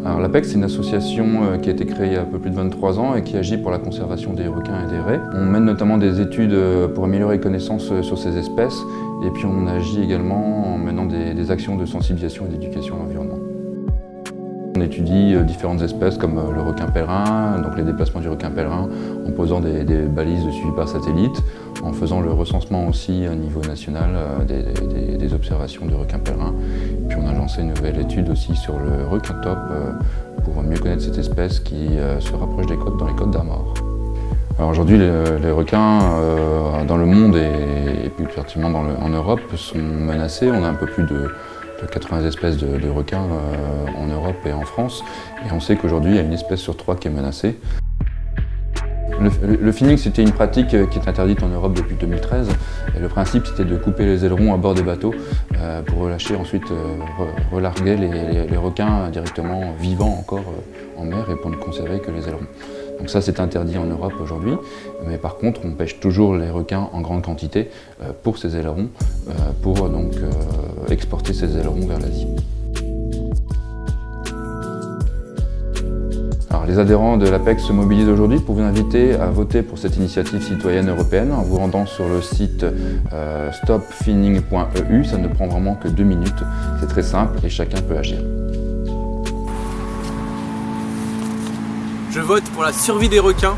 Alors l'APEX, c'est une association qui a été créée il y a un peu plus de 23 ans et qui agit pour la conservation des requins et des raies. On mène notamment des études pour améliorer les connaissances sur ces espèces et puis on agit également en menant des actions de sensibilisation et d'éducation à l'environnement. On étudie différentes espèces comme le requin pèlerin, donc les déplacements du requin pèlerin, en posant des balises de suivi par satellite, en faisant le recensement aussi au niveau national des observations de requins pèlerins. Puis on a lancé une nouvelle étude aussi sur le requin taupe pour mieux connaître cette espèce qui se rapproche des côtes dans les Côtes d'Armor. Alors aujourd'hui, les requins dans le monde et plus particulièrement en Europe sont menacés. On a un peu plus de 80 espèces de requins en Europe et en France. Et on sait qu'aujourd'hui, il y a une espèce sur 3 qui est menacée. Le finning, c'était une pratique qui est interdite en Europe depuis 2013. Et le principe, c'était de couper les ailerons à bord des bateaux pour relâcher ensuite, relarguer les requins directement vivants encore en mer et pour ne conserver que les ailerons. Donc ça, c'est interdit en Europe aujourd'hui, mais par contre, on pêche toujours les requins en grande quantité pour ces ailerons, pour donc exporter ces ailerons vers l'Asie. Alors, les adhérents de l'APEX se mobilisent aujourd'hui pour vous inviter à voter pour cette initiative citoyenne européenne en vous rendant sur le site stopfinning.eu. Ça ne prend vraiment que 2 minutes, c'est très simple et chacun peut agir. Je vote pour la survie des requins